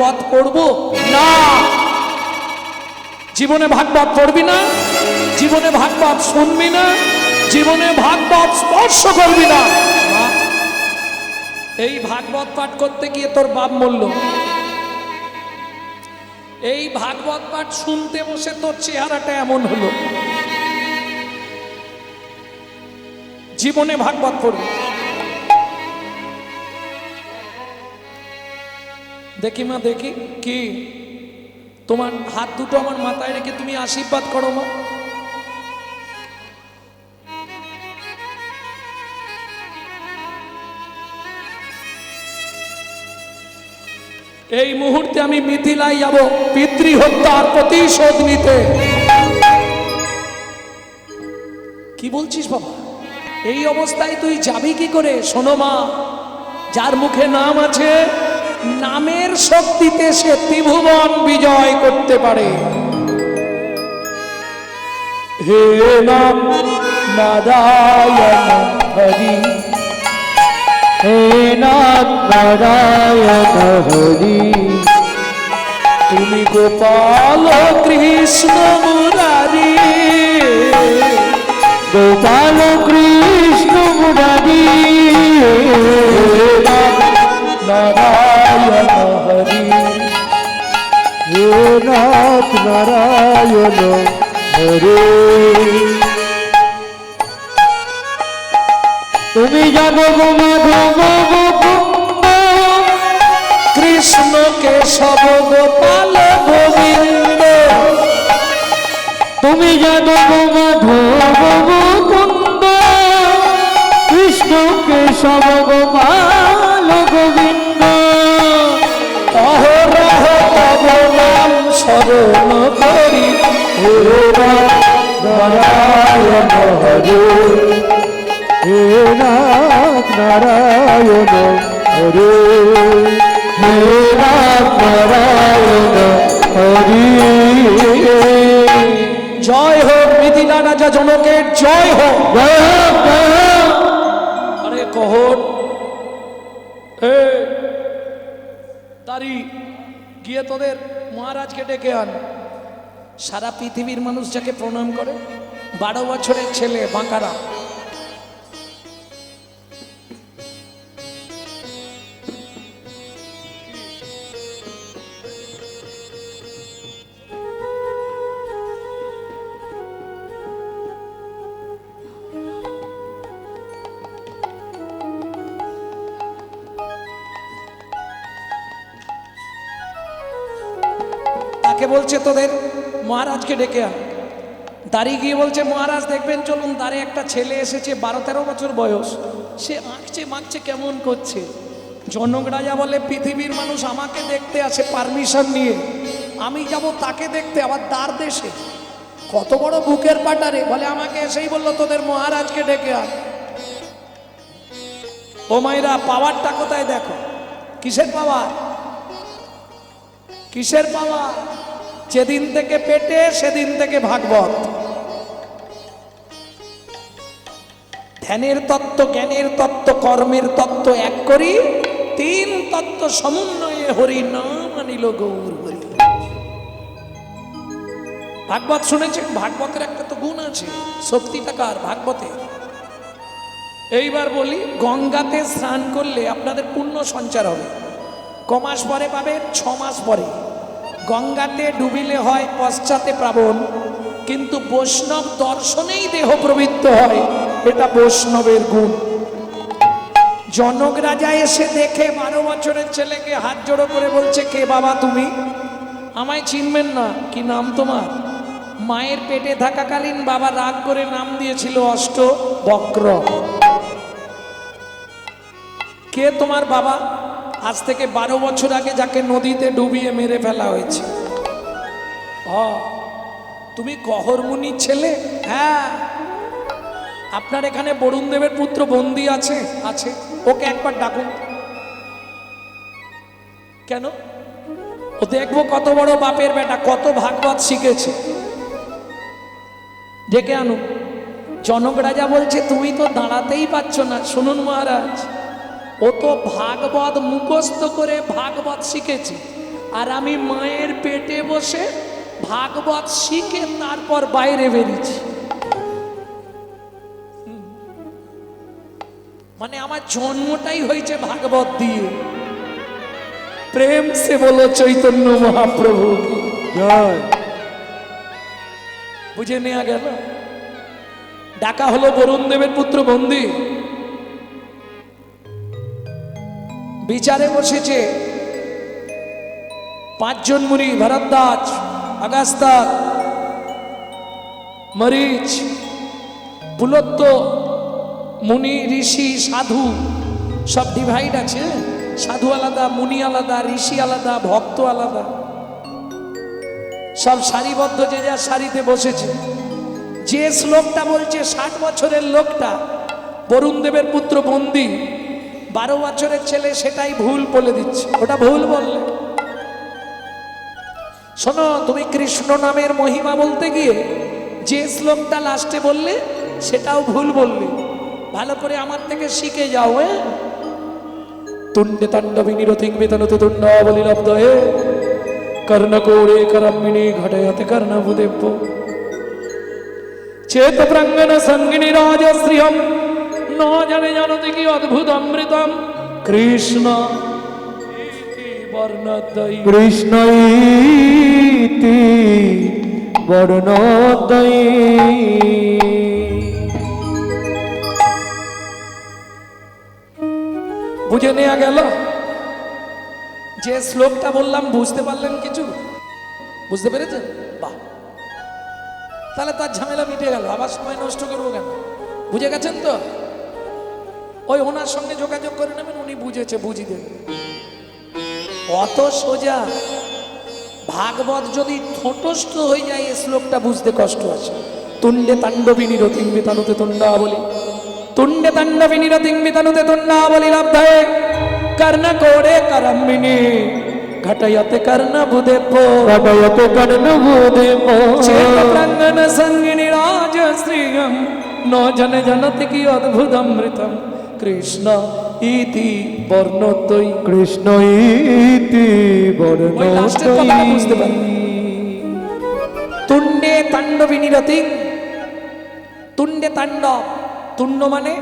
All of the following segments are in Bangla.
পথ পড়বো না, জীবনে ভাগবত পড়বি না, জীবনে ভাগবত শুনবি না, জীবনে ভাগবত স্পর্শ করবি না। এই ভাগবত পাঠ করতে গিয়ে তোর বাপ মরল, এই ভাগবত পাঠ শুনতে বসে তোর চেহারাটা এমন হলো। জীবনে ভাগবত পড়বি। দেখি মা, দেখি কি তোমার হাত দুটো আমার মাথায় রেখে তুমি আশীর্বাদ করো মা। এই মুহূর্তে আমি মিথিলায় যাব পিতৃহত্যার প্রতিশোধ নিতে। কি বলছিস বাবা, এই অবস্থায় তুই যাবি কি করে? শোনো মা, যার মুখে নাম আছে, নামের শক্তিতে সে ত্রিভুবন বিজয় করতে পারে। হে নাম নারায়ণ হরি, হে নাম নারায়ণ হরি, তুমি গোপাল কৃষ্ণ মুরারি, গোপাল কৃষ্ণ মুরারি, নারায়ণ হরি, হে নাম নারায়ণ হরি। তুমি জানো গো মাধব গোকুন্দ, কৃষ্ণ কেশব গোপাল গোবিন্দ, তুমি জানো গো মাধব গোকুন্দ, কৃষ্ণ কেশব গোপাল গোবিন্দ। অহরহ তব নাম স্মরণ করি, হে নারায়ণ হরে, হে নারায়ণ হরে, হে নারায়ণ হরে। জয় হোক মিথিলা রাজা জনকের জয় হোক। জয় হোক, জয় হোক। আরে কহন হে তারি, গিয়ে তোদের মহারাজকে ডেকে আন। সারা পৃথিবীর মানুষ যাকে প্রণাম করে, 12 বছরের ছেলে বাঁকারা, তাকে বলছে তোদের মহারাজকে ডেকে আন। দাঁড়িয়ে গিয়ে বলছে, মহারাজ দেখবেন চলুন, দ্বারে একটা ছেলে এসেছে, 12-13 বছর বয়স, সে আঁকছে মাখছে কেমন করছে। জনক রাজা বলে, পৃথিবীর মানুষ আমাকে দেখতে আসে পারমিশন নিয়ে, আমি যাব তাকে দেখতে, আবার দ্বার দেশে, কত বড় বুকের পাটারে। বলে আমাকে এসেই বললো তোদের মহারাজকে ডেকে আন। ও মাইরা, পাওয়ারটা কোথায় দেখো? কিসের পাওয়ার? কিসের পাওয়ার? যেদিন থেকে পেটে সেদিন থেকে ভাগবত। ধ্যানের তত্ত্ব, জ্ঞানের তত্ত্ব, কর্মের তত্ত্ব এক করি, 3 তত্ত্ব সমন্বয়ে হরি নাম আনিল গৌর হরি। ভাগবত শুনেছেন? ভাগবতের একটা তো গুণ আছে, শক্তিটা কার? ভাগবতের। এইবার বলি, গঙ্গাতে স্নান করলে আপনাদের পুণ্য সঞ্চার হবে। কমাস পরে পাবেন? 6 মাস পরে। গঙ্গাতে ডুবিলে হয় পশ্চাতে প্লাবন, কিন্তু বৈষ্ণব দর্শনেই দেহ প্রবৃত্ত হয়, এটা বৈষ্ণবের গুণ। জনক রাজা এসে দেখে 12 বছরের ছেলেকে হাত জোড়ো করে বলছে, কে বাবা তুমি? আমায় চিনবেন না। কি নাম তোমার? মায়ের পেটে থাকাকালীন বাবা রাগ করে নাম দিয়েছিল অষ্টবক্র। কে তোমার বাবা? আজ থেকে 12 বছর আগে যাকে নদীতে ডুবিয়ে মেরে ফেলা হয়েছে। তুমি গহরমুনির ছেলে? হ্যাঁ। আপনার এখানে বরুণ দেবের পুত্র বন্দী আছে? আছে। ওকে একবার ডাকুন। কেন? ও দেখবো কত বড় বাপের বেটা, কত ভাগবত শিখেছে। ডেকে আনুন। জনক রাজা বলছে, তুমি তো দাঁড়াতেই পারছো না। শুনুন মহারাজ, ও তো ভাগবত মুখস্থ করে ভাগবত শিখেছে, আর আমি মায়ের পেটে বসে ভাগবত শিখে তারপর বাইরে বেরিয়েছি। মানে আমার জন্মটাই হয়েছে ভাগবত দিয়ে। প্রেম সে বলো চৈতন্য মহাপ্রভু কি জয়। বুঝে নেওয়া গেল। ডাকা হলো বরুণ দেবের পুত্র বন্দী। বিচারে বসেছে পাঁচজন মুনি, ভরদ্বাজ, আগাস্তা, মরিচ, পুলত্ত, মুনি, ঋষি, সাধু, সব ডিভাইড আছে। সাধু আলাদা, মুনি আলাদা, ঋষি আলাদা, ভক্ত আলাদা, সব সারিবদ্ধ যে যার সারিতে বসেছে। যে শ্লোকটা বলছে 60 বছরের লোকটা বরুণ দেবের পুত্র বন্দী, 12 বছরের ছেলে সেটাই ভুল বলে দিচ্ছে। ওটা ভুল বললে শোনো, তুমি কৃষ্ণ নামের মহিমা বলতে গিয়ে যে শ্লোকটা লাস্টে বললে সেটাও ভুল বললে। ভালো করে আমার থেকে শিখে যাও। তুণ্ডে তাণ্ডবী নিরতিং বেতনতে তুণ্ডাবলী লব্ধয়ে কর্ণকৌড়ে করম্মিনী ঘটয়তে কর্ণভূদেব্য চেত প্রাঙ্গণ সঙ্গিনী রাজশ্রিয়ম ন জানে জানতে কি অদ্ভুত অমৃতম কৃষ্ণ বর্ণদ্বয়ী। কৃষ্ণ ইতি বর্ণদ্বয়ী। বুঝে নেওয়া গেল। যে শ্লোকটা বললাম বুঝতে পারলেন? কিছু বুঝতে পেরেছেন? বাহ, তাহলে তার ঝামেলা মিটে গেল। আবার সময় নষ্ট করবো কেন? বুঝে গেছেন তো? ওই ওনার সঙ্গে যোগাযোগ করে নেবেন, উনি বুঝেছে, বুঝিয়ে দেবেন। অত সোজা। ভাগবত যদি ঠোঁটস্থ হয়ে যায় এই শ্লোকটা বুঝতে কষ্ট আছে। তুণ্ডে তাণ্ডবী নিরতিং বিতানুতে তুণ্ডাবলী, তুণ্ডে তাণ্ডবী নিরতিং বিতানুতে তুণ্ডাবলী লব্ধয়ে কর্ণকৌড়ে করম্মিনী ঘটয়তে কর্ণভূদেব্য ঘটয়তে কর্ণভূদেব্য চেত প্রাঙ্গণ সঙ্গিনী রাজশ্রিয়ম ন জনে জনতি কি অদ্ভুত অমৃতম কৃষ্ণ ইতি বর্ণদ্বয়ী। কৃষ্ণ ইতি ওই লাস্টের কথাটা বুঝতে পারবেন। বর্ণদ্বয়ী। তুণ্ডে তাণ্ডবী নিরতিং, তুণ্ডে তাণ্ডব, তুণ্ড মানে,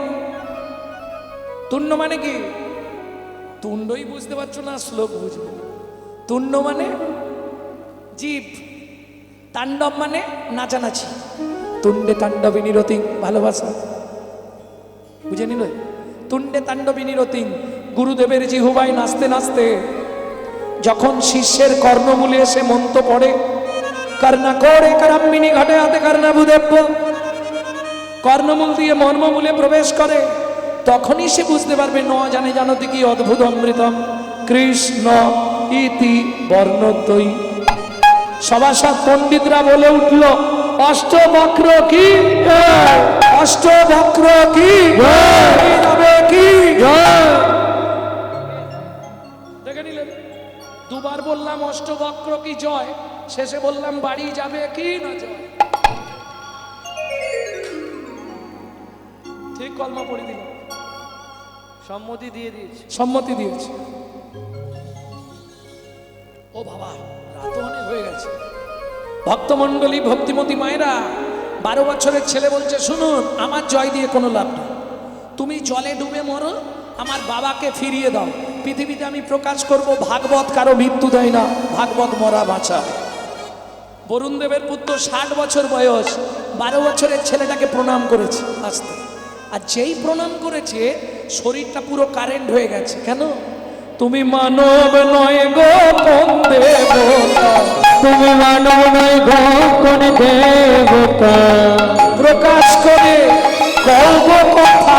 তুণ্ড মানে কি? তুণ্ডই বুঝতে পারছো না, শ্লোক বুঝবে। তুণ্ড মানে জীব, তাণ্ডব মানে নাচানাচি। তুণ্ডে তাণ্ডবী নিরতিং, ভালোবাসা। বুঝে নিল? তুণ্ডে তাণ্ডবী নিরতিং, গুরুদেবের জিহুবাই নাচতে নাচতে যখন শিষ্যের কর্ণমূলে এসে মন্ত্র পড়ে কর্ণকৌড়ে করম্মিনী ঘটয়তে কর্ণভূদেব্য, কর্ণমূল দিয়ে মর্মমূলে প্রবেশ করে, তখনই সে বুঝতে পারবে ন জানে জানতে কি অদ্ভুত অমৃতম কৃষ্ণ ইতি বর্ণদ্বয়ী। সভাসদ পণ্ডিতরা বলে উঠল অষ্টবক্র কি, অষ্টবক্র কি, যাবে কি। দেখে নিলেন? দুবার বললাম অষ্টবক্র কি জয়, শেষে বললাম বাড়ি যাবে কি না জয়। ঠিক কলমা পড়ে দিলাম, সম্মতি দিয়ে দিয়েছে। সম্মতি দিয়েছে। ও বাবা, রাত অনেক হয়ে গেছে। ভক্তমণ্ডলী, ভক্তিমতী মায়েরা, 12 বছরের ছেলে বলছে শুনুন, আমার জয় দিয়ে কোনো লাভ নেই। তুমি জলে ডুবে মরো, আমার বাবাকে ফিরিয়ে দাও। পৃথিবীতে আমি প্রকাশ করব ভাগবত কারো মৃত্যু দেয় না, ভাগবত মরা বাঁচা। বরুণ দেবের পুত্র 60 বছর বয়স, 12 বছরের ছেলেটাকে প্রণাম করেছে আসতে। আর যেই প্রণাম করেছে শরীরটা পুরো কারেন্ট হয়ে গেছে। কেন? তুমি মানব নয় গো কোন দেবতা, তুমি মানব নয় গো কোন দেবতা, প্রকাশ করে কও গো কথা,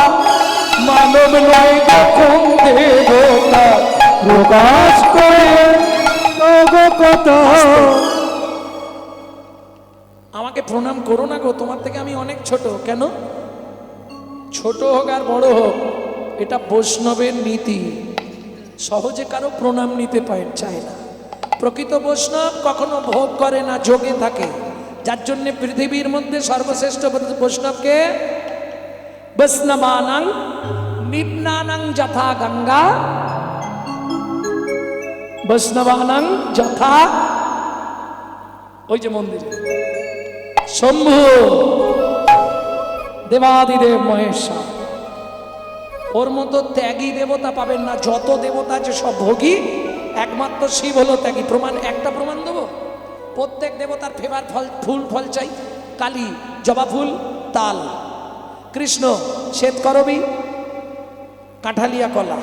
মানব নয় গো কোন দেবতা, প্রকাশ করে গো কথা। আমাকে প্রণাম করো না গো, তোমার থেকে আমি অনেক ছোট। কেন? ছোট হোক আর বড় হোক, এটা বৈষ্ণবের নীতি। সহজে কারো প্রণাম নিতে চায় না। প্রকৃত বৈষ্ণব কখনো ভোগ করে না, যোগে থাকে। যার জন্য পৃথিবীর মধ্যে সর্বশ্রেষ্ঠ বৈষ্ণবকে বৈষ্ণবানাং নিম্নানাং যথা গঙ্গা বৈষ্ণবানাং যথা, ওই যে মন্দিরে শম্ভু দেবাদিদেব মহেশ্বর, ওর মতো ত্যাগী দেবতা পাবেন না। যত দেবতা আছে সব ভোগী, একমাত্র শিব হলো ত্যাগী। প্রমাণ, একটা প্রমাণ দেবো। প্রত্যেক দেবতার ফেভার ফল, ফুল ফল চাই। কালী জবা ফুল, তাল। কৃষ্ণ শ্বেতকরবী, কাঁঠালিয়া কলা।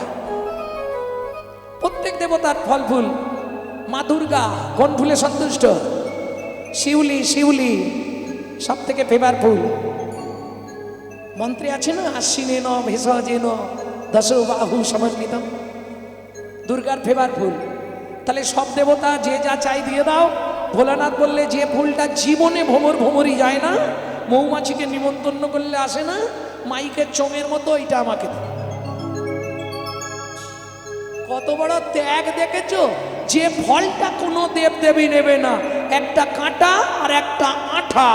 প্রত্যেক দেবতার ফল ফুল। মা দুর্গা কোন ফুলে সন্তুষ্ট? শিউলি, শিউলি সব থেকে ফেভার ফুল। মন্ত্রে আছে না, আশ্বিনেন ভেষজেন দশ বাহু সমন্বিত, দুর্গার ফেভার ফুল। তাহলে সব দেবতা যে যা চাই দিয়ে দাও। ভোলানাথ বললে যে ফুলটা জীবনে ভ্রমর ভ্রমরই যায় না, মৌমাছিকে নিমন্ত্রণ করলে আসে না, মাইকের চোঙের মতো, ওইটা আমাকে দাও। কত বড় ত্যাগ দেখেছো? যে ফলটা কোনো দেব দেবী নেবে না, একটা কাঁটা আর একটা আঠা।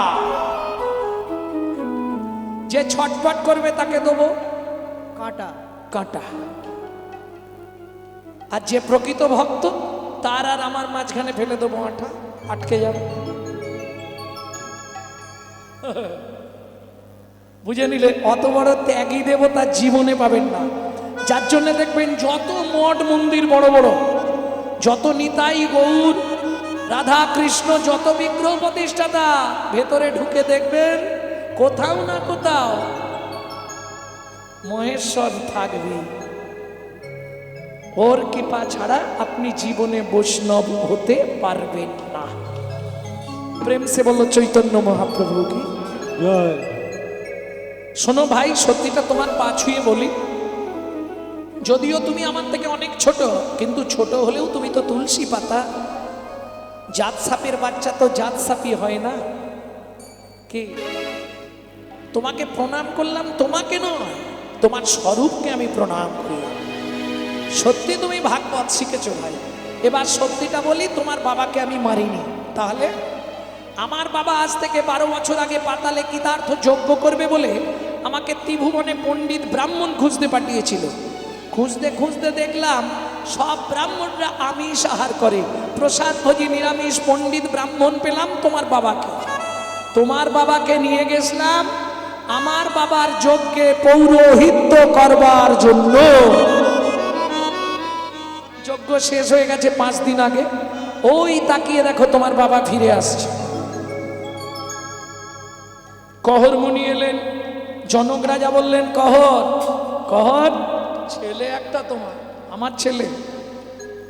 যে ছটফট করবে তাকে দেবো কাঁটা। কাঁটা। আর যে প্রকৃত ভক্ত, তার আর আমার মাঝখানে ফেলে দেবো আঠা, আটকে যাবে। বুঝে নিলে? অত বড় ত্যাগী দেবতা জীবনে পাবেন না। যার জন্য দেখবেন যত মঠ মন্দির বড় বড়, যত নিতাই গৌর রাধা কৃষ্ণ, যত বিগ্রহ প্রতিষ্ঠাতা, ভেতরে ঢুকে দেখবেন কোথাও না কোথাও মহেশ্বর থাকবে। ওর কৃপা ছাড়া আপনি জীবনে বৈষ্ণব হতে পারবেন না। প্রেম সে বলল চৈতন্য মহাপ্রভু কি জয়। শোনো ভাই, সত্যিটা তোমার পা ছুঁয়ে বলি, যদিও তুমি আমার থেকে অনেক ছোট, কিন্তু ছোট হলেও তুমি তো তুলসী পাতা। জাত সাপের বাচ্চা তো জাত সাপই হয় না কি? তোমাকে প্রণাম করলাম, তোমাকে নয়, তোমার স্বরূপকে আমি প্রণাম করলাম। সত্যি তুমি ভাগবত শিখেছো ভাই। এবার সত্যিটা বলি, তোমার বাবাকে আমি মারিনি। তাহলে আমার বাবা আজ থেকে 12 বছর আগে পাতালে কৃতার্থ যজ্ঞ করবে বলে আমাকে ত্রিভুবনে পণ্ডিত ব্রাহ্মণ খুঁজতে পাঠিয়েছিল। খুঁজতে খুঁজতে দেখলাম সব ব্রাহ্মণরা আমিষ আহার করে, প্রসাদ ভোজী নিরামিষ পণ্ডিত ব্রাহ্মণ পেলাম তোমার বাবাকে। তোমার বাবাকে নিয়ে গেছিলাম আমার বাবার যজ্ঞে পৌরোহিত্য করবার জন্য। যজ্ঞ শেষ হয়ে গেছে 5 দিন আগে। ওই তাকিয়ে দেখো তোমার বাবা ফিরে আসছে। কহর মুনি এলেন, জনক রাজা বললেন, কহর কহর, ছেলে একটা তোমার। আমার ছেলে?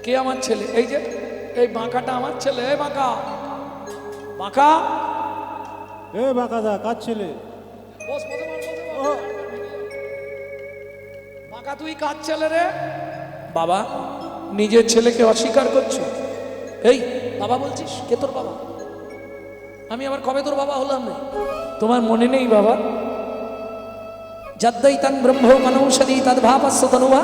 কে আমার ছেলে? এই যে এই বাঁকাটা আমার ছেলে। এই বাঁকা, বাঁকা, এ বাঁকাদা, কার ছেলে? বস, বাঁকা তুই কার ছেলে রে? বাবা, নিজের ছেলেকে অস্বীকার করছো? এই বাবা বলছিস? কে তোর বাবা? আমি আবার কবে তোর বাবা হলাম রে? তোমার মনে নেই বাবা? যদ্দৈতং ব্রহ্ম মনৌষধি তদ্ভাবস্য তনুবা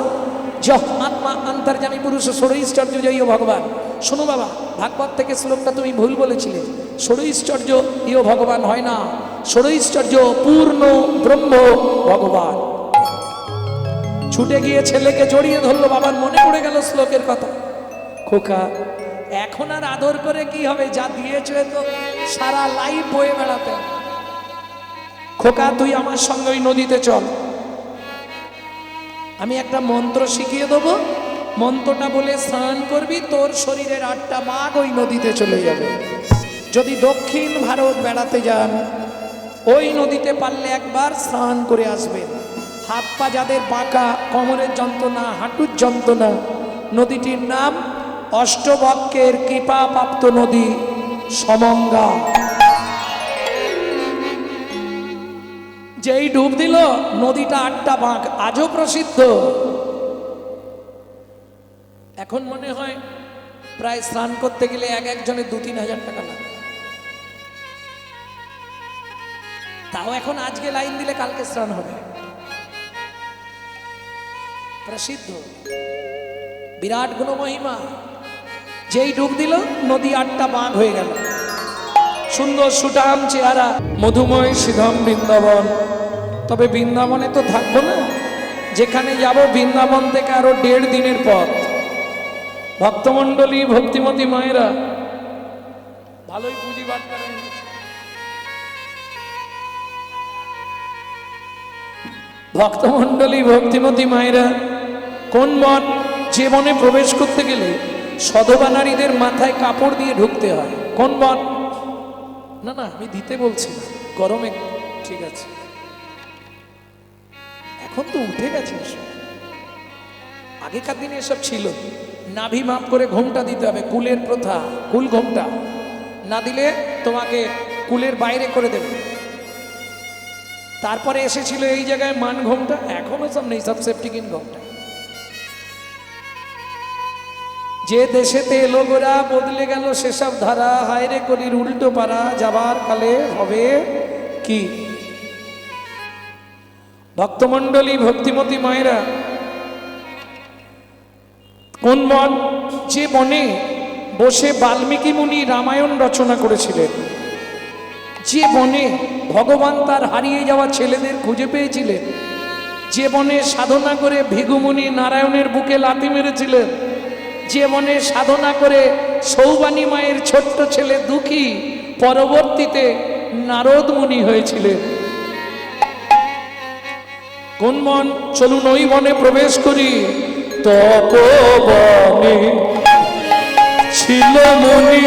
যহ আত্মা অন্তর্যামী পুরুষ ষড়ৈশ্বর্য জয় ভগবান। শোনো বাবা, ভাগবত থেকে শ্লোকটা তুমি ভুল বলেছিলে। ষড়ৈশ্বর্য ইয় ভগবান হয় না, ষড়ৈশ্বর্য পূর্ণ ব্রহ্ম ভগবান। ছুটে গিয়ে ছেলেকে জড়িয়ে ধরলো, বাবার মনে পড়ে গেল শ্লোকের কথা। খোকা, এখন আর আদর করে কি হবে? যা দিয়েছ তো সারা লাইফ বয়ে বেড়াতে। খোকা, তুই আমার সঙ্গে ওই নদীতে চল, আমি একটা মন্ত্র শিখিয়ে দেবো। মন্ত্রটা বলে স্নান করবি, তোর শরীরের 8টা বাঘ ওই নদীতে চলে যাবে। যদি দক্ষিণ ভারত বেড়াতে যান, ওই নদীতে পারলে একবার স্নান করে আসবেন। হাত পা যাদের বাঁকা, কোমরের যন্ত্রণা, হাঁটুর যন্ত্রণা, নদীটির নাম অষ্টবক্রের কৃপাপ্রাপ্ত নদী সমঙ্গা। যেই ডুব দিল নদীটা 8টা বাঁক, আজও প্রসিদ্ধ। এখন মনে হয় প্রায় স্নান করতে গেলে একজনের 2-3 হাজার টাকা লাগে। তাও এখন আজকে লাইন দিলে কালকে স্নান হবে। প্রসিদ্ধ, বিরাট গুণ মহিমা। যেই ডুব দিল নদী 8টা বাঁক হয়ে গেল। সুন্দর সুঠাম চেহারা, মধুময় সিধম বৃন্দাবন। তবে বৃন্দাবনে তো থাকবো না, যেখানে যাব বৃন্দাবন থেকে আরো 1.5 দিনের পথ। ভক্তমণ্ডলী ভক্তিমতী মায়েরা ভালোই পুঁজি বাদ করেন। ভক্তমণ্ডলী ভক্তিমতী মায়েরা, কোন বন? যে বনে প্রবেশ করতে গেলে সধবা নারীদের মাথায় কাপড় দিয়ে ঢুকতে হয়। কোন বন? না না, আমি দিতে বলছি না, গরমে ঠিক আছে, এখন তো উঠে গেছে এসব। আগেকার দিনে এসব ছিল। নাভি মাপ করে ঘোমটা দিতে হবে, কুলের প্রথা, কুল ঘোমটা না দিলে তোমাকে কুলের বাইরে করে দেবে। তারপরে এসেছিল এই জায়গায় মান ঘোমটা, এখনো সব নেই, সব সেফটিকিন ঘোমটা। যে দেশেতে এলো গোরা বদলে গেল সেসব ধারা, হায়রে কলির উল্টো পারা, যাবার কালে হবে কি? ভক্তমণ্ডলী ভক্তিমতী মায়েরা, কোন বন? যে বনে বসে বাল্মীকি মুনি রামায়ণ রচনা করেছিলেন, যে বনে ভগবান তার হারিয়ে যাওয়া ছেলেদের খুঁজে পেয়েছিলেন, যে বনে সাধনা করে ভৃগুমুনি নারায়ণের বুকে লাথি মেরেছিলেন, যে বনে সাধনা করে সৌবানী মায়ের ছোট্ট ছেলে দুঃখী পরবর্তীতে নারদ মুনি হয়েছিলেন। কোন বন? চলুন ওই বনে প্রবেশ করি। তপবনে ছিল মুনি,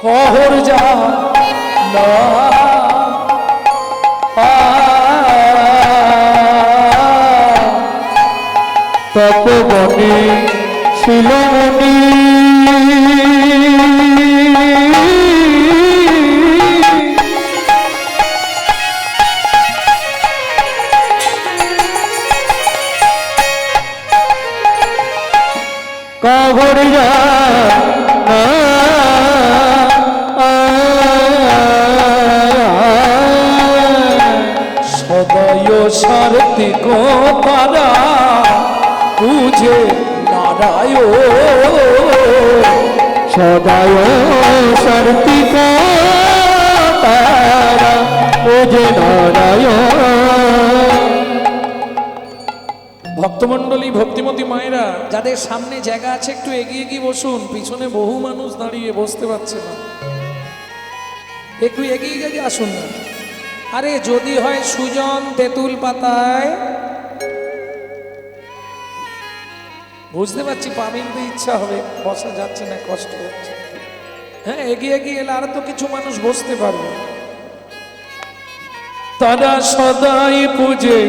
কহর যা না তপবনে ছিল মুনি, কবর যা সদয় সারথি গো তারা বুঝে নারায়ণ, সদায় সর্তি তারা বুঝে নারায়ণ। ভক্তমণ্ডলী ভক্তিমতী মায়েরা, যাদের সামনে জায়গা আছে একটু এগিয়ে গিয়ে বসুন, পিছনে বহু মানুষ দাঁড়িয়ে বসতে পারছে না, একটু এগিয়ে গিয়ে আসুন না। আরে যদি হয় সুজন তেঁতুল পাতায়, বুঝতে পারছি পা মিলতে ইচ্ছা হবে, বসা যাচ্ছে না, কষ্ট হচ্ছে। হ্যাঁ, এগিয়ে গিয়ে এলে আর তো কিছু মানুষ বসতে পারবে। তারা সদাই পূজে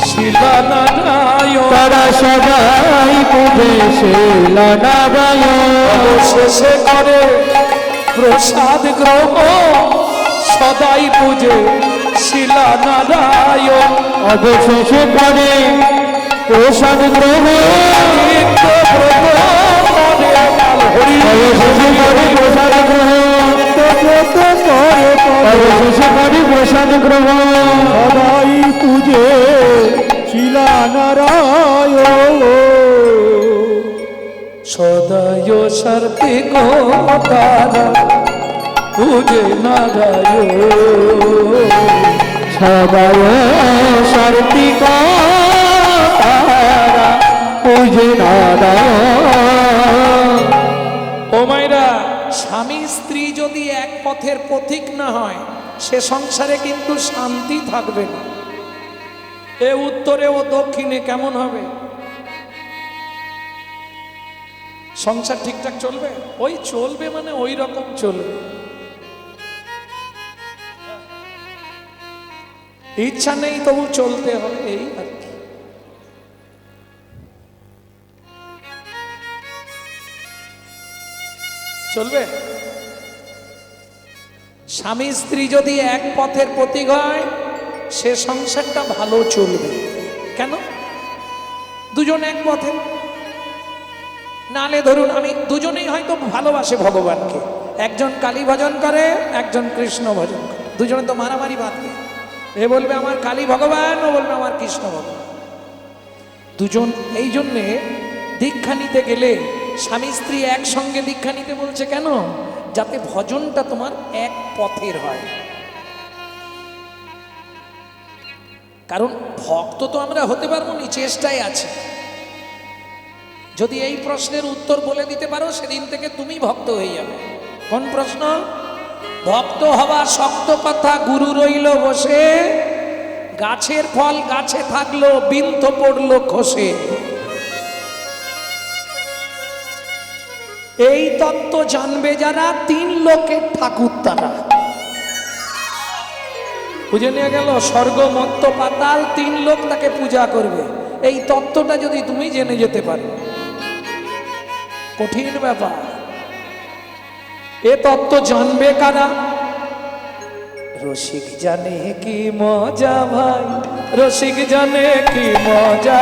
শিলা নারায়ণ, তারা সদাই পূজে শিলা নারায়ণ, অবশেষে করে প্রসাদ গ্রহণ, সদাই পূজে শিলা নারায়ণ, অবশেষে করে প্রসাদ গ্রহণ, অবশেষে করে প্রসাদ গ্রহণ, অবশেষে করে প্রসাদ গ্রহণ, সদাই পূজে শিলা নারায়ণ, সদায় সারথি গো তারা পূজে নারায়ণ, সদায় সারথি তারা পূজে নারায়ণ। ও মায়েরা, স্বামী স্ত্রী যদি এক পথের পথিক না হয়, সে সংসারে কিন্তু শান্তি থাকবে না। এ উত্তরে ও দক্ষিণে কেমন হবে? সংসার ঠিকঠাক চলবে? ওই চলবে মানে ওই রকম চলবে। ইচ্ছা নেই তবু চলতে হবে, এই আর কি। চলবে? স্বামী স্ত্রী যদি এক পথের প্রতীক হয়, সে সংসারটা ভালো চলবে। কেন? দুজন এক পথে, নালে ধরুন আমি দুজনেই হয়তো ভালোবাসে ভগবানকে, একজন কালী ভজন করে, একজন কৃষ্ণ ভজন করে, দুজনে তো মারামারি বাঁধবে, এ বলবে আমার কালী ভগবান, ও বলবে আমার কৃষ্ণ ভগবান। দুজন এই জন্যে দীক্ষা নিতে গেলে স্বামী স্ত্রী একসঙ্গে দীক্ষা নিতে বলছে কেন? যাতে ভজনটা তোমার এক পথের হয়। কারণ ভক্ত তো আমরা হতে পারবো না, চেষ্টায় আছে। যদি এই প্রশ্নের উত্তর বলে দিতে পারো, সেদিন থেকে তুমি ভক্ত হয়ে যাবে। কোন প্রশ্ন? ভক্ত হওয়া শক্ত কথা, গুরু রইল বসে, গাছের ফল গাছে থাকলো, বিন্ধ পড়লো খসে। এই তত্ত্ব জানবে যারা, তিন লোকের ঠাকুর তারা। বুঝে নিয়ে গেল, স্বর্গ মর্ত্য পাতাল তিন লোক তাকে পূজা করবে। এই তত্ত্বটা যদি তুমি জেনে যেতে পারো, কঠিন ব্যাপার। এ তত্ত্ব জানবে কারা? রসিক জানে কি মজা ভাই, রসিক জানে কি মজা,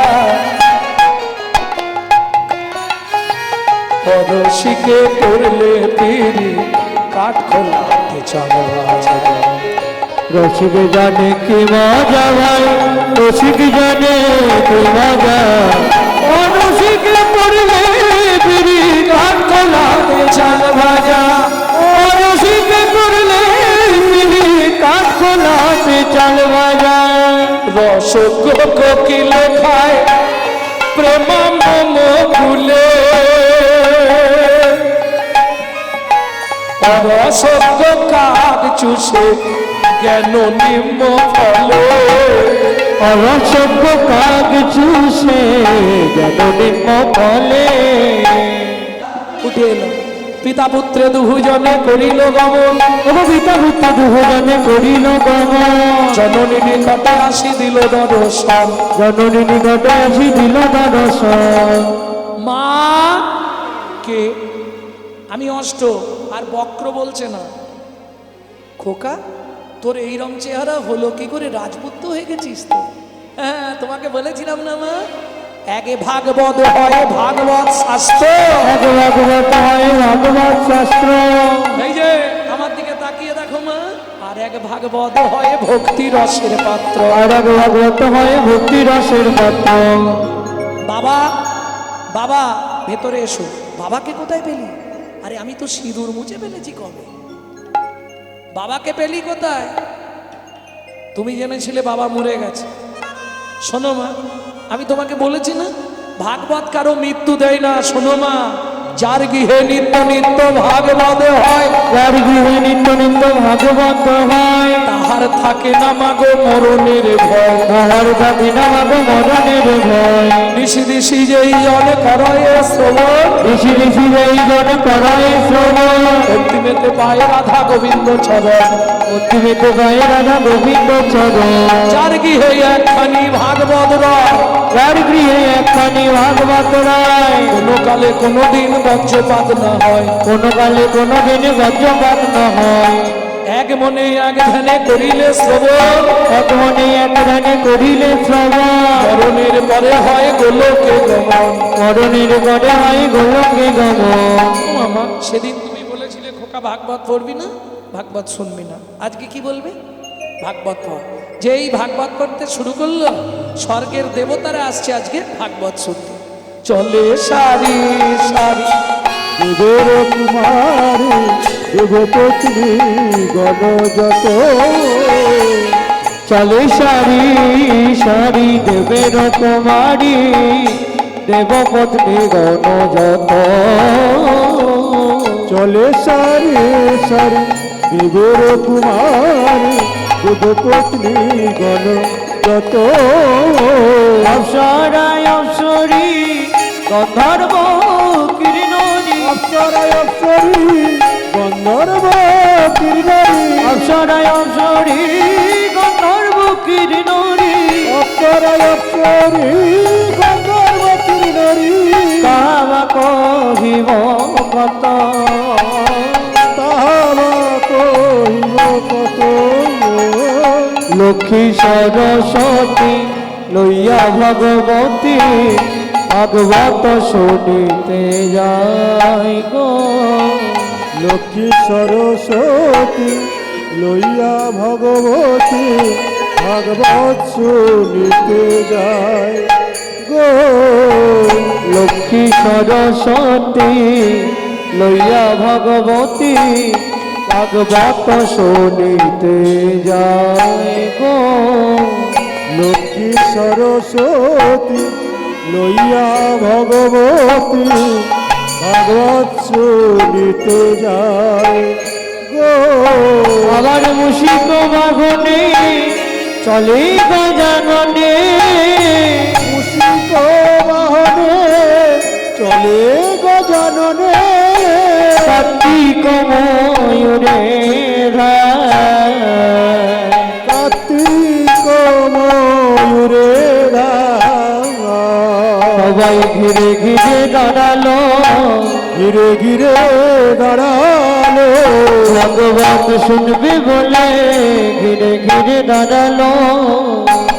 রসিকে করলে পিরি কাঠ খোলাতে চলো। রসিক জানে কি মজা ভাই, রসিক জানে কি মজা, ও রসিক পড়লে বিড়ি কাঠ খোলাতে চাল ভাজা, ও রসিক করলে বিড়ি কাঠ খোলাতে চাল ভাজা। রসক কোকিলে খায় প্রেম মম ফুলে, রসক কাক চুষে জ্ঞান নিম্ন ফলে, রসক কাক চুষে জ্ঞান নিম্ন ফলে। উঠে এলো পিতা পুত্রে দুজনে করিল গমন, ও পিতা পুত্র দুজনে করিল গমন, জননী নিকটে আসি দিল দর্শন, জননী নিকটে আসি দিল দর্শন। মা কে? আমি অষ্ট আর বক্র বলছে না। খোকা তোর এইরম চেহারা হলো কি করে? রাজপুত্র হয়ে গেছিস তো? হ্যাঁ, তোমাকে বলেছিলাম না মা, একে ভাগবত হয় ভাগবত শাস্ত্র, এক ভাগবত হয় ভাগবত শাস্ত্র। এই যে আমার দিকে তাকিয়ে দেখো মা, আর এক ভাগবত হয় ভক্তি রসের পাত্র, আর এক ভাগবত হয় ভক্তি রসের পাত্র। বাবা বাবা ভেতরে এসো। বাবাকে কোথায় পেলি? আরে আমি তো সিঁদুর মুছে ফেলেছি কবে। বাবাকে পেলি কোথায়? তুমি জেনেছিলে বাবা মরে গেছে। শোনো মা, আমি তোমাকে বলেছি না, ভাগবত কারো মৃত্যু দেয় না। শোনো মা, যার গৃহে নিত্য নিত্য ভাগবত হয়, যার গৃহে নিত্য নিত্য ভাগবত হয়, তাহার থাকে না মাগো মরণের ভয়, তাহার থাকে না মাগো মরণের ভয়। ঋষি ঋষি যেই জন করয় শ্রবণ, ঋষি ঋষি এই জন করায় শ্রবণ, অন্তিমেতে পায় রাধা গোবিন্দ চরণ, অন্তিমেতে গায়ে রাধা গোবিন্দ চরণ। যার গৃহে একখানি ভাগবত রয়, যার গৃহে একখানি ভাগবত রায়, কোনো কালে কোনো দিন বজ্রপাত না হয়, কোনো কালে কোনো দিনে বজ্রপাত না হয়। এক মনে এক ধ্যানে করিলে শ্রবণ, এক মনে এক ধ্যানে করিলে শ্রবণ, মরণের পরে হয় গোলকে গমন। মরণের পরে হয় গোলকে গমন। ও মামা, সেদিন তুমি বলেছিলে খোকা ভাগবত পড়বি না, ভাগবত শুনবি না। আজকে কি বলবে? ভাগবত পড়। যেই ভাগবত পড়তে শুরু করলো, স্বর্গের দেবতারা আসছে আজকে ভাগবত শুনতে। চলে সারি সারি দেবের কুমারী দেবপত্নী গণযত, চলে সারি সারি দেবের কুমারী দেবপত্নী গণযত, চলে সারি সারি দেবের কুমারী দেবপত্নী গণযত। অপ্সরায় অপ্সরী গন্ধর্ব কিরণী, অপ্সরায় অপ্সরী গন্ধর্ব কিরণী, অপ্সরায় অপ্সরী গন্ধর্ব কিরণী, অপ্সরায় অপ্সরী গন্ধর্ব কিরণী। তাহা কহিব কত, তাহা কহিব কত। লক্ষ্মী সরস্বতী লইয়া ভগবতী ভাগবত শুনিতে যাই গো। লক্ষ্মী সরস্বতী লইয়া ভগবতী ভাগবত শুনিতে যায় গো। লক্ষ্মী সরস্বতী লইয়া ভগবতী ভাগবত শুনিতে যায় গো। লক্ষ্মী সরস্বতী লইয়া ভগবতী ভাগবত শুনিতে যায় গো। আবার মুশিক বাহনে চলে গজাননে, মুশিক বাহনে চলে গজাননে, কার্তিক ময়ূরে রায়। কার্তিক ময়ূরে সবাই ঘিরে ঘিরে দাঁড়ালো, ঘিরে ঘিরে দাঁড়ালো, ভগবান শুনবে বলে ঘিরে ঘিরে দাঁড়ালো।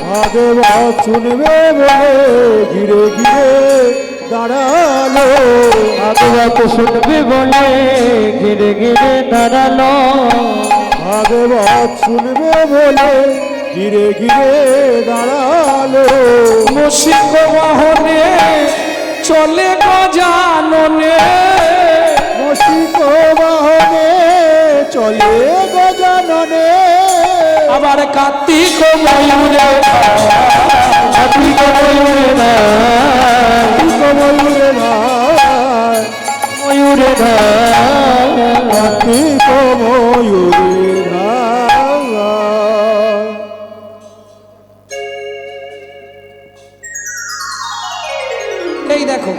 ভাগবত শুনবে বলে ঘিরে ঘিরে দাঁড়ালো, ভাগবত শুনবে বলে ঘিরে ঘিরে দাঁড়ালো। ভাগবত শুনবে বলে ঘিরে ঘিরে দাঁড়ালো। মুশিক বাহনে চলে গজাননে, মুশিক বাহনে চলে গজাননে, আবার কার্তিক ময়ূরে কার্তিক ময়ূরে রায়, ময়ূরে ভাই, ময়ূরে রায়। কার্তিক ময়ূরে ভাই। এই দেখো,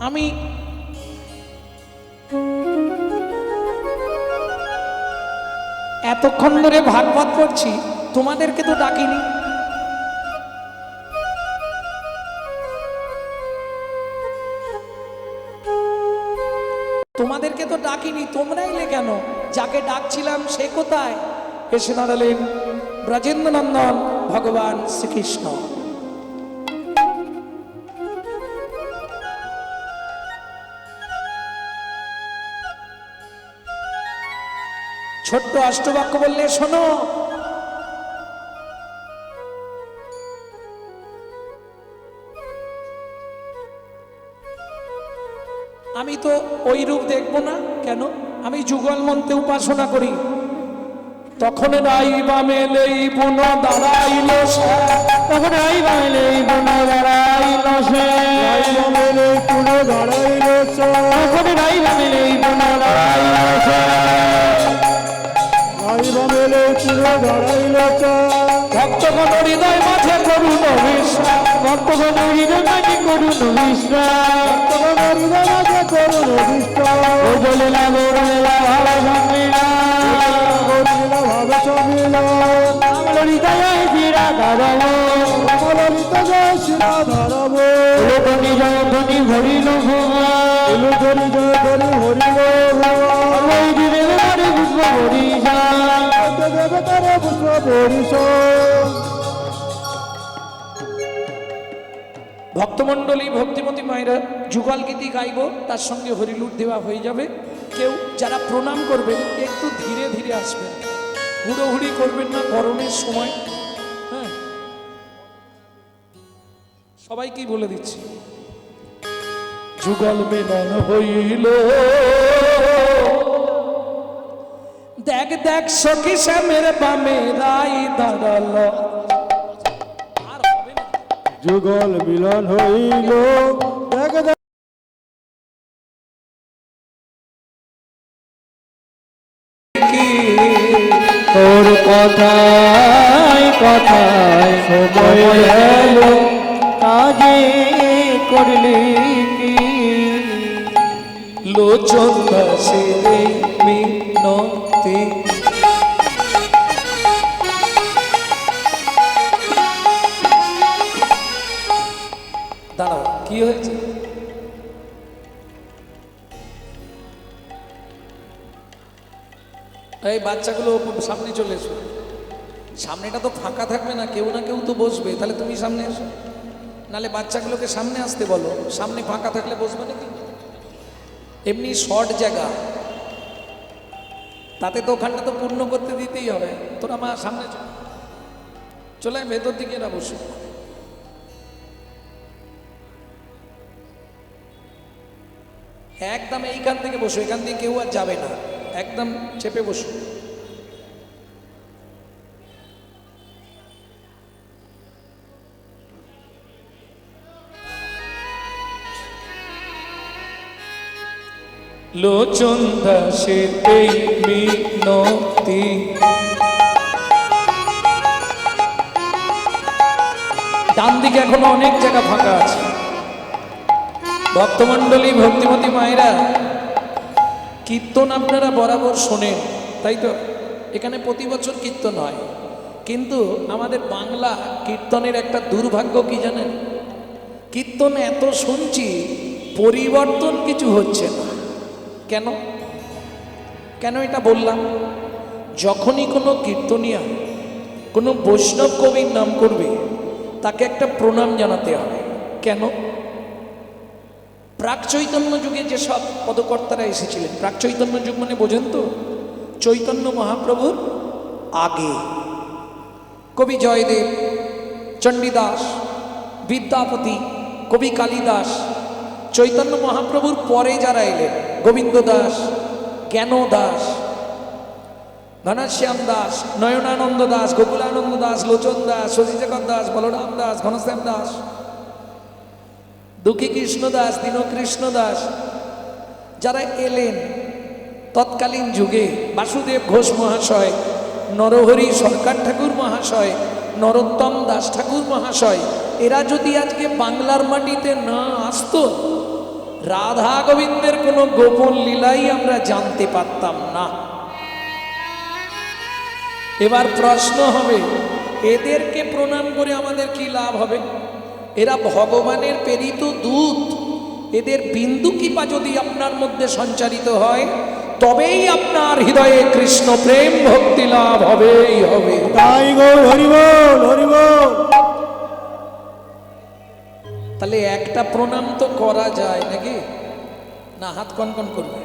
আমি এতক্ষণ ধরে ভাগবত পড়ছি, তোমাদেরকে তো ডাকিনি। তোমাদেরকে তো ডাকিনি, তোমরা এলে কেন? যাকে ডাকছিলাম সে কোথায়? এসে দাঁড়ালেন ব্রজেন্দ্র নন্দন ভগবান শ্রীকৃষ্ণ। ছোট্ট অষ্টবাক্য বললে শোনো, আমি তো ওই রূপ দেখবো না কেন? আমি যুগল মন্ত্রে উপাসনা করি। তখন রাইবা মেলেই বুন দাঁড়াইল সে, তখন আই বাইলে বন দাঁড়াইল সে, মেলে পুরো দাঁড়াইল তখন রাই বাইলে বন দাঁড়াইল সে। মেলে পুরো দাঁড়াইল ভক্তগণ হৃদয় মাঝে করুণ বিশ্বাস, ভক্তগণ হৃদয় মাঝে করুণ বিশ্বাস, করুন অভিষ্ট ও বলিলা গৌরলা ভাব সম্মিলন, ভাবে সমিল আমার হৃদয় ফিরা ধরব, ললিত জয় শিরা ধরব লোকনি জয় ধ্বনি ভরিল ভগবান, ধরি জয় ধরি হরিল ওই দিবে বাড়ি পুষ্প হরিষা। দেবে তারে পুষ্প পরিষ। ভক্তমণ্ডলী ভক্তিমতী মায়েরা যুগল গীতি গাইব, তার সঙ্গে হরিলুট দেওয়া হয়ে যাবে। কেউ যারা প্রণাম করবেন একটু ধীরে ধীরে আসবেন, হুড়োহুড়ি করবেন না গরমের সময়। হ্যাঁ, সবাইকেই বলে দিচ্ছি, যুগল মিলন হইল, দেখ দেখ সখী শ্যামের বামে রাই দাঁড়ালো। যুগল মিলন হইল দেখ দেখ তোর কথায় কথায় সময় এলো, কাজে করলি কি? লোচন দাসে মিনতি, দাঁড়াও, কি হয়েছে? এই বাচ্চাগুলো সামনে চলে এসো। সামনেটা তো ফাঁকা থাকবে না, কেউ না কেউ তো বসবে, তাহলে তুমি সামনে এসো। নালে বাচ্চাগুলোকে সামনে আসতে বলো, সামনে ফাঁকা থাকলে বসবে নাকি? এমনি শর্ট জায়গা। তাতে তো ওখানটা তো পূর্ণ করতে দিতেই হবে। তোরা মা সামনে চলে আয়, ভেতর দিকে এরা বসে। একদম এইখান থেকে বসো, এখান থেকে কেউ আর যাবে না, একদম চেপে বসো। লোচন দাসের এই মিনতি, ডান দিকে এখনো অনেক জায়গা ফাঁকা আছে। ভক্তমণ্ডলী, ভক্তিমতী মায়েরা, কীর্তন আপনারা বরাবর শোনেন, তাই তো? এখানে প্রতি বছর কীর্তন হয়, কিন্তু আমাদের বাংলা কীর্তনের একটা দুর্ভাগ্য কি জানেন? কীর্তন এত শুনছি, পরিবর্তন কিছু হচ্ছে না। কেন কেন এটা বললাম? যখনই কোনো কীর্তনিয়া কোনো বৈষ্ণব কবির নাম করবে, তাকে একটা প্রণাম জানাতে হবে। কেন? প্রাক চৈতন্য যুগে যেসব পদকর্তারা এসেছিলেন, প্রাক চৈতন্য যুগ মানে বোঝেন তো? চৈতন্য মহাপ্রভুর আগে কবি জয়দেব, চণ্ডীদাস, বিদ্যাপতি, কবি কালিদাস। চৈতন্য মহাপ্রভুর পরে যারা এলেন, গোবিন্দ দাস, জ্ঞান দাস, ঘনশ্যাম দাস, নয়নানন্দ দাস, গোকুলানন্দ দাস, লোচন দাস, শশীশেখর দাস, বলরাম দাস, ঘনশ্যাম দাস, দুঃখী কৃষ্ণ দাস, দীনকৃষ্ণ দাস, যারা এলেন তৎকালীন যুগে, বাসুদেব ঘোষ মহাশয়, নরহরি সরকার ঠাকুর মহাশয়, নরোত্তম দাস ঠাকুর মহাশয়, এরা যদি আজকে বাংলার মাটিতে না আসতো, রাধা গোবিন্দের কোনো গোপন লীলাই আমরা জানতে পারতাম না। এবার প্রশ্ন হবে, এদেরকে প্রণাম করে আমাদের কি লাভ হবে? এরা ভগবানের প্রেরিত দূত, এদের বিন্দু কৃপা যদি আপনার মধ্যে সঞ্চারিত হয়, তবেই আপনার হৃদয়ে কৃষ্ণ প্রেম ভক্তি লাভ হবেই হবে। তাই গো, হরি বল, হরি বল। তাহলে একটা প্রণাম তো করা যায় নাকি? না হাত কনকন করবে?